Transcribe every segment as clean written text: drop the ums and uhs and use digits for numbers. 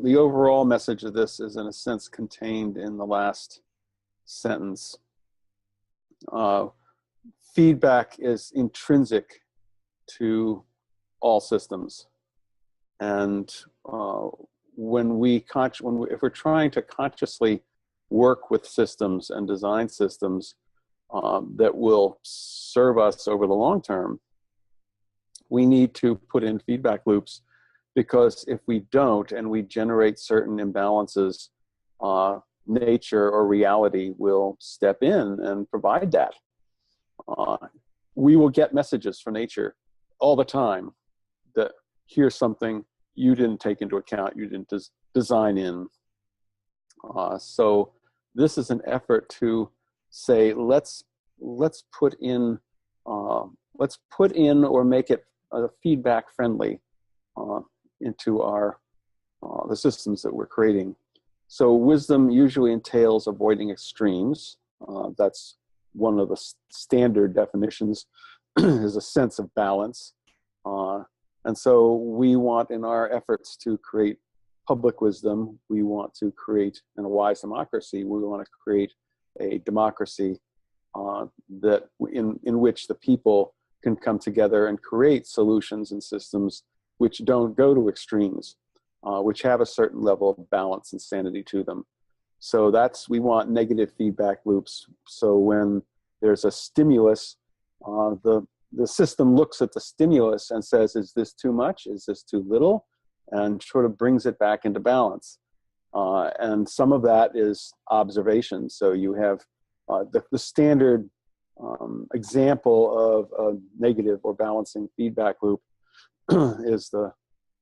the overall message of this is in a sense contained in the last sentence. Feedback is intrinsic to all systems. And if we're trying to consciously work with systems and design systems that will serve us over the long term, we need to put in feedback loops, because if we don't and we generate certain imbalances, nature or reality will step in and provide that. We will get messages from nature all the time that here's something you didn't take into account, you didn't design in. So this is an effort to say, let's put in or make it feedback friendly into the systems that we're creating. So wisdom usually entails avoiding extremes. That's one of the standard definitions is a sense of balance. And so we want, in our efforts to create public wisdom, we want to create, in a wise democracy, we want to create a democracy that in which the people can come together and create solutions and systems which don't go to extremes, which have a certain level of balance and sanity to them. So we want negative feedback loops. So when there's a stimulus, the system looks at the stimulus and says, is this too much? Is this too little? And sort of brings it back into balance. And some of that is observation. So you have the standard example of a negative or balancing feedback loop is the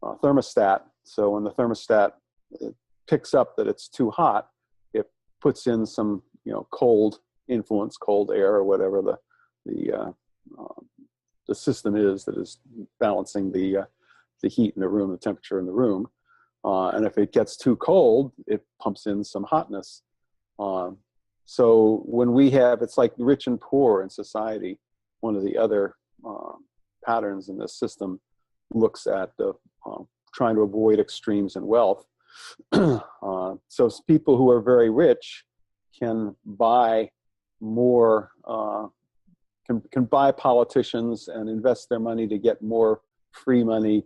thermostat. So when the thermostat picks up that it's too hot, it puts in some cold influence, cold air, or whatever the system is that is balancing the heat in the room, the temperature in the room. And if it gets too cold, it pumps in some hotness. So when it's like rich and poor in society, one of the other patterns in this system looks at trying to avoid extremes in wealth. So people who are very rich can buy more, can buy politicians and invest their money to get more free money.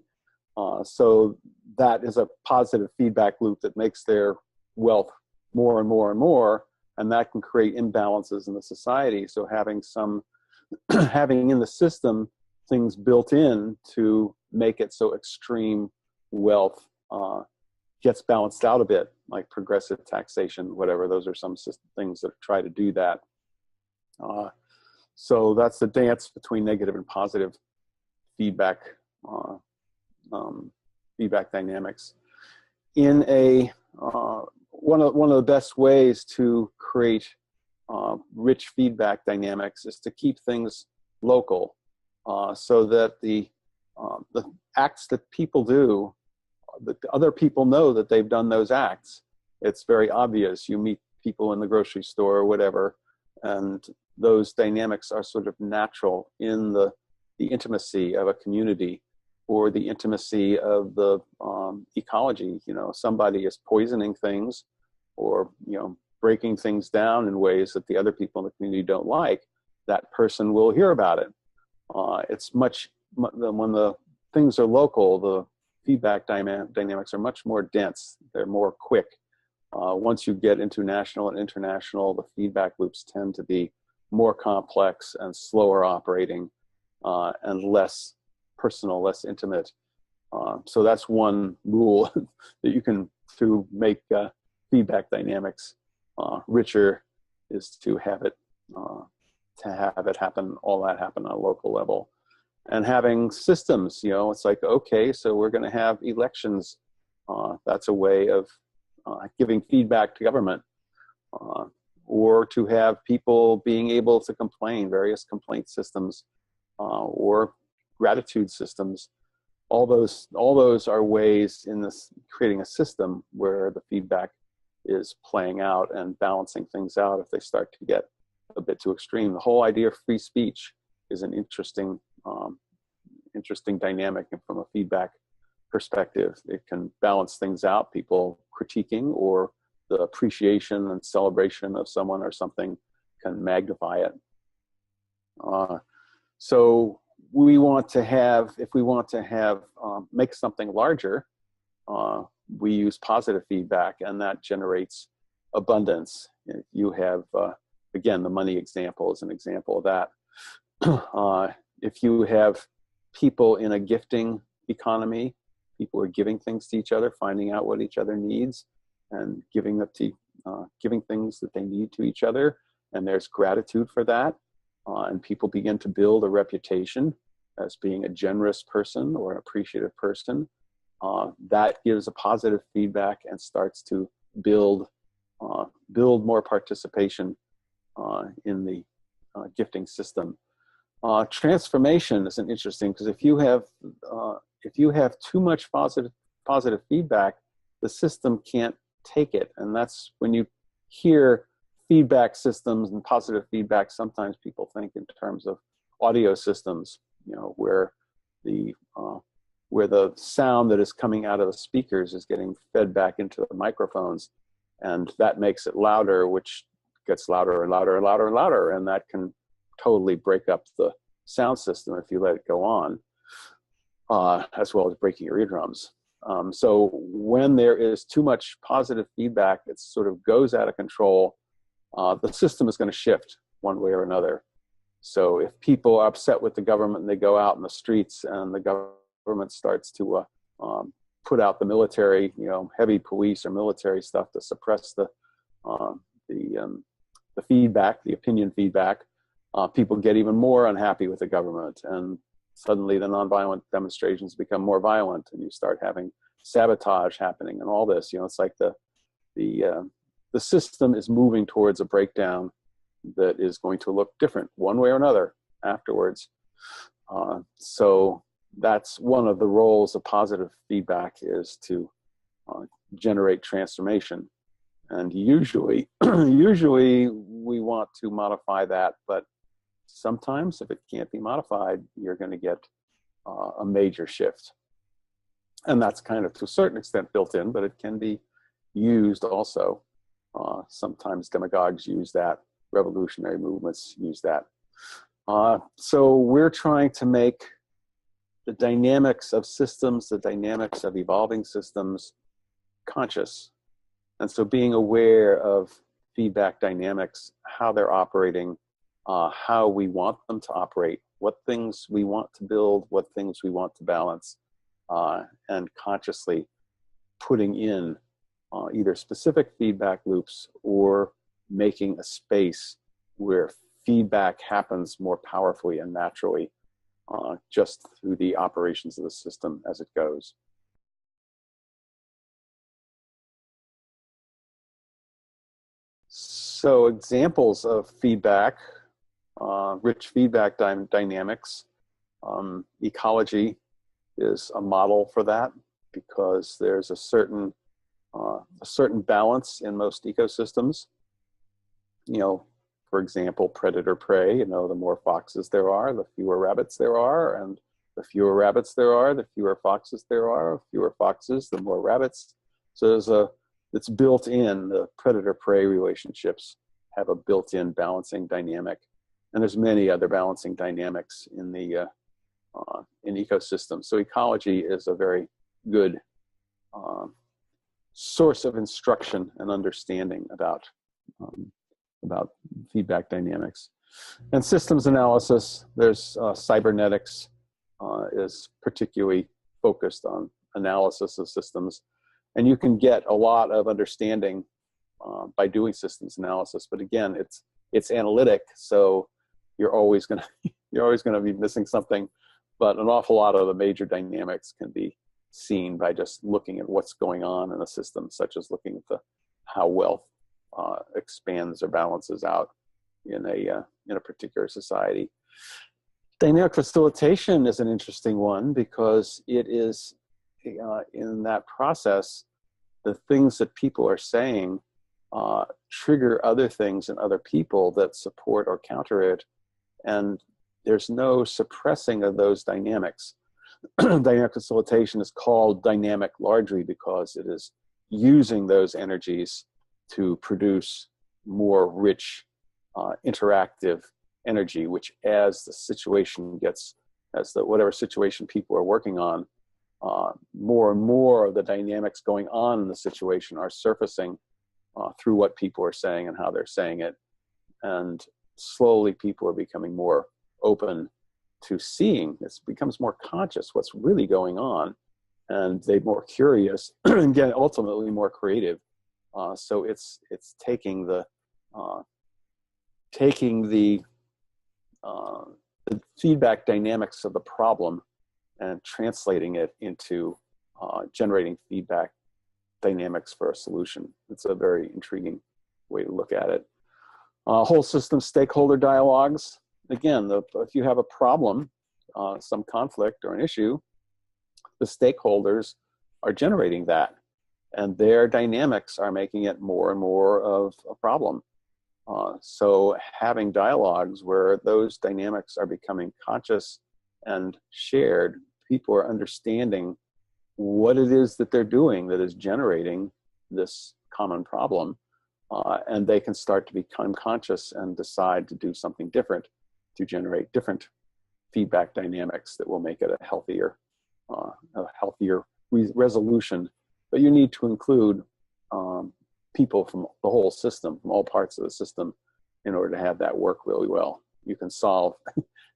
So that is a positive feedback loop that makes their wealth more and more and more, and that can create imbalances in the society. So having in the system things built in to make it so extreme wealth gets balanced out a bit, like progressive taxation, whatever. Those are some things that try to do that. So that's the dance between negative and positive feedback feedback dynamics. In one of the best ways to create rich feedback dynamics is to keep things local, so that the acts that people do, that other people know that they've done those acts. It's very obvious. You meet people in the grocery store or whatever, and those dynamics are sort of natural in the intimacy of a community or the intimacy of the ecology. Somebody is poisoning things or breaking things down in ways that the other people in the community don't like. That person will hear about it. It's when the things are local, the feedback dynamics are much more dense. They're more quick. Once you get into national and international, the feedback loops tend to be more complex and slower operating, and less personal, less intimate. So that's one rule that you can, to make feedback dynamics richer, is to have it happen, all that happen on a local level. And having systems, it's like, okay, so we're going to have elections. That's a way of giving feedback to government, or to have people being able to complain, various complaint systems, or gratitude systems. All those are ways in this creating a system where the feedback is playing out and balancing things out if they start to get a bit too extreme. The whole idea of free speech is an interesting dynamic from a feedback perspective. It can balance things out, people critiquing, or the appreciation and celebration of someone or something can magnify it. So we want to have, if we want to have, make something larger, we use positive feedback, and that generates abundance. If you have, again, the money example is an example of that. If you have people in a gifting economy, people are giving things to each other, finding out what each other needs, and giving things that they need to each other, and there's gratitude for that, and people begin to build a reputation as being a generous person or an appreciative person. That gives a positive feedback and starts to build more participation in the gifting system. Transformation is an interesting, because if you have too much positive feedback, the system can't take it, and that's when you hear feedback systems and positive feedback. Sometimes people think in terms of audio systems, where the sound that is coming out of the speakers is getting fed back into the microphones, and that makes it louder, which gets louder and louder and louder and louder, and that can totally break up the sound system if you let it go on, as well as breaking your eardrums. So when there is too much positive feedback, it sort of goes out of control. The system is going to shift one way or another. So if people are upset with the government and they go out in the streets and the government starts to put out the military, heavy police or military stuff to suppress the feedback, the opinion feedback, people get even more unhappy with the government, and suddenly the nonviolent demonstrations become more violent, and you start having sabotage happening and all this. It's like the system is moving towards a breakdown that is going to look different one way or another afterwards. So that's one of the roles of positive feedback, is to generate transformation. And usually we want to modify that, but sometimes if it can't be modified, you're going to get a major shift. And that's kind of to a certain extent built in, but it can be used also. Sometimes demagogues use that, revolutionary movements use that. So we're trying to make the dynamics of systems, the dynamics of evolving systems, conscious. And so being aware of feedback dynamics, how they're operating, how we want them to operate, what things we want to build, what things we want to balance, and consciously putting in either specific feedback loops or making a space where feedback happens more powerfully and naturally, just through the operations of the system as it goes. So examples of feedback, rich feedback dynamics. Ecology is a model for that, because there's a certain balance in most ecosystems. For example, predator-prey, the more foxes there are, the fewer rabbits there are, and the fewer rabbits there are, the fewer foxes there are, fewer foxes, the more rabbits. So it's built in, the predator-prey relationships have a built-in balancing dynamic. And there's many other balancing dynamics in the in ecosystems. So ecology is a very good source of instruction and understanding about feedback dynamics. And systems analysis, there's cybernetics is particularly focused on analysis of systems. And you can get a lot of understanding by doing systems analysis. But again, it's analytic, so you're always going to be missing something. But an awful lot of the major dynamics can be seen by just looking at what's going on in a system, such as looking at how wealth expands or balances out in a particular society. Dynamic facilitation is an interesting one, because it is in that process, the things that people are saying trigger other things in other people that support or counter it, and there's no suppressing of those dynamics. Dynamic facilitation is called dynamic largely because it is using those energies to produce more rich, interactive energy, which as the situation gets, whatever situation people are working on, more and more of the dynamics going on in the situation are surfacing through what people are saying and how they're saying it. And slowly people are becoming more open to seeing, it becomes more conscious what's really going on, and they're more curious and get ultimately more creative. So it's taking the feedback dynamics of the problem and translating it into generating feedback dynamics for a solution. It's a very intriguing way to look at it. Whole system stakeholder dialogues. Again, if you have a problem, some conflict or an issue, the stakeholders are generating that, and their dynamics are making it more and more of a problem. So having dialogues where those dynamics are becoming conscious and shared, people are understanding what it is that they're doing that is generating this common problem, and they can start to become conscious and decide to do something different to generate different feedback dynamics that will make it a healthier resolution. But you need to include people from the whole system, from all parts of the system, in order to have that work really well. You can solve,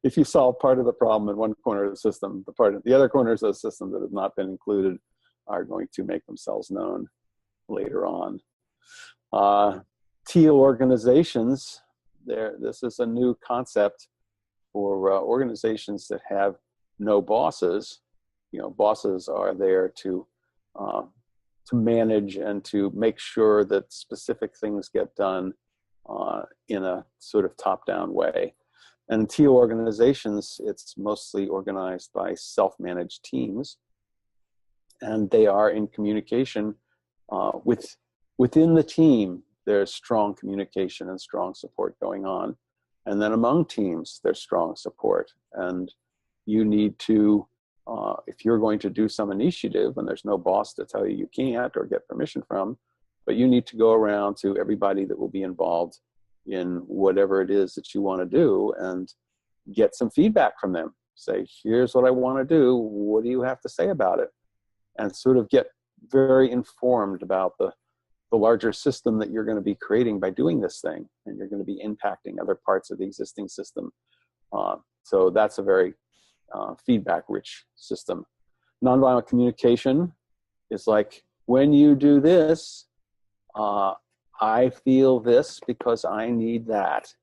if you solve part of the problem in one corner of the system, the other corners of the system that have not been included are going to make themselves known later on. Teal organizations, this is a new concept for organizations that have no bosses. You know, bosses are there to manage and to make sure that specific things get done in a sort of top-down way. And in teal organizations, it's mostly organized by self-managed teams, and they are in communication within the team. There's strong communication and strong support going on. And then among teams, there's strong support. And you need to, if you're going to do some initiative and there's no boss to tell you you can't or get permission from, but you need to go around to everybody that will be involved in whatever it is that you want to do and get some feedback from them. Say, here's what I want to do. What do you have to say about it? And sort of get very informed about the larger system that you're going to be creating by doing this thing, and you're going to be impacting other parts of the existing system. So that's a very feedback-rich system. Nonviolent communication is like, when you do this, I feel this because I need that.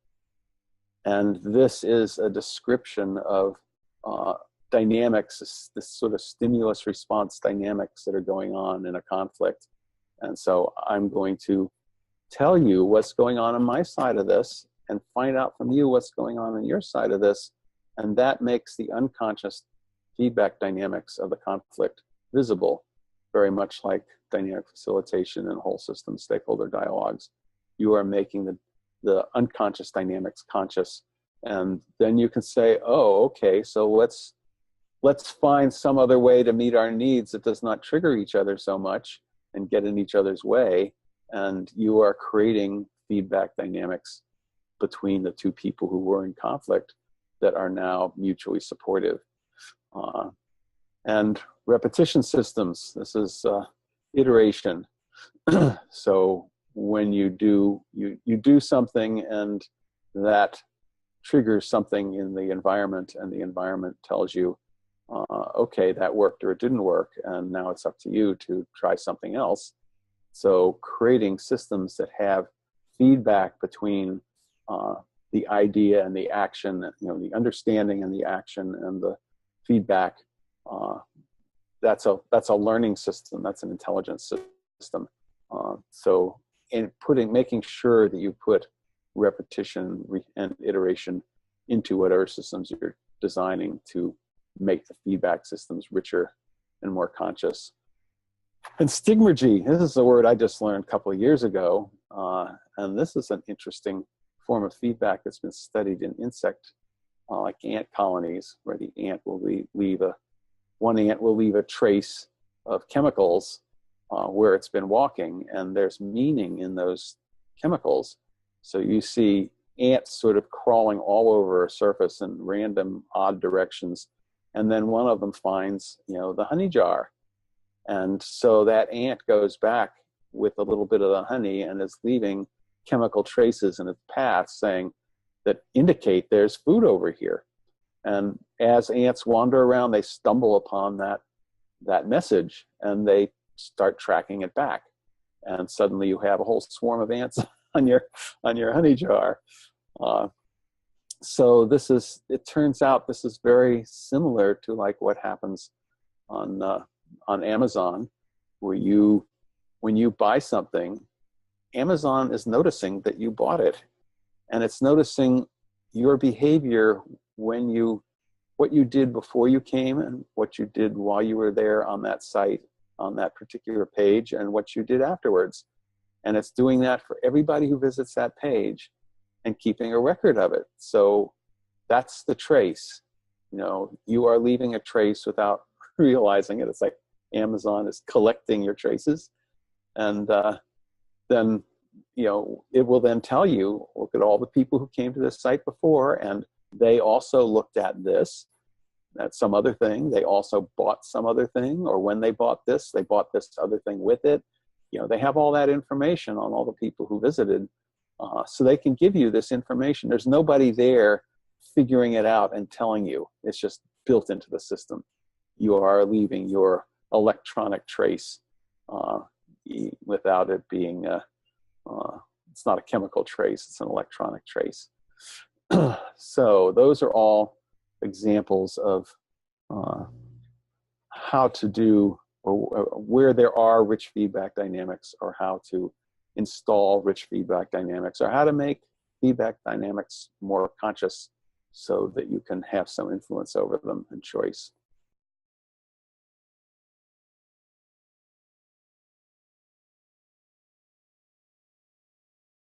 And this is a description of dynamics, this sort of stimulus response dynamics that are going on in a conflict. And so I'm going to tell you what's going on my side of this and find out from you what's going on your side of this. And that makes the unconscious feedback dynamics of the conflict visible, very much like dynamic facilitation and whole system stakeholder dialogues. You are making the unconscious dynamics conscious. And then you can say, oh, okay, so let's find some other way to meet our needs that does not trigger each other so much and get in each other's way. And you are creating feedback dynamics between the two people who were in conflict that are now mutually supportive. And repetition systems, this is iteration. So when you do something and that triggers something in the environment, and the environment tells you, okay, that worked or it didn't work, and now it's up to you to try something else. So creating systems that have feedback between the idea and the action, the understanding and the action and the feedback, that's a learning system. That's an intelligence system. So making sure that you put repetition and iteration into whatever systems you're designing to make the feedback systems richer and more conscious. And stigmergy, this is a word I just learned a couple of years ago, and this is an interesting form of feedback that's been studied in insect, like ant colonies, where the ant will leave a one ant will leave a trace of chemicals where it's been walking, and there's meaning in those chemicals. So you see ants sort of crawling all over a surface in random odd directions, and then one of them finds, the honey jar. And so that ant goes back with a little bit of the honey and is leaving chemical traces in its path saying that indicate there's food over here. And as ants wander around, they stumble upon that message, and they start tracking it back. And suddenly you have a whole swarm of ants on your honey jar. So it turns out this is very similar to like what happens on Amazon, where when you buy something, Amazon is noticing that you bought it, and it's noticing your behavior what you did before you came and what you did while you were there on that site, on that particular page, and what you did afterwards. And it's doing that for everybody who visits that page and keeping a record of it. So that's the trace. You are leaving a trace without realizing it. It's like Amazon is collecting your traces. And then, it will then tell you, look at all the people who came to this site before, and they also looked at this, at some other thing. They also bought some other thing, or when they bought this other thing with it. They have all that information on all the people who visited, so they can give you this information. There's nobody there figuring it out and telling you. It's just built into the system. You are leaving your electronic trace without it being it's not a chemical trace, it's an electronic trace. So those are all examples of how to do, or where there are rich feedback dynamics, or how to install rich feedback dynamics, or how to make feedback dynamics more conscious so that you can have some influence over them and choice.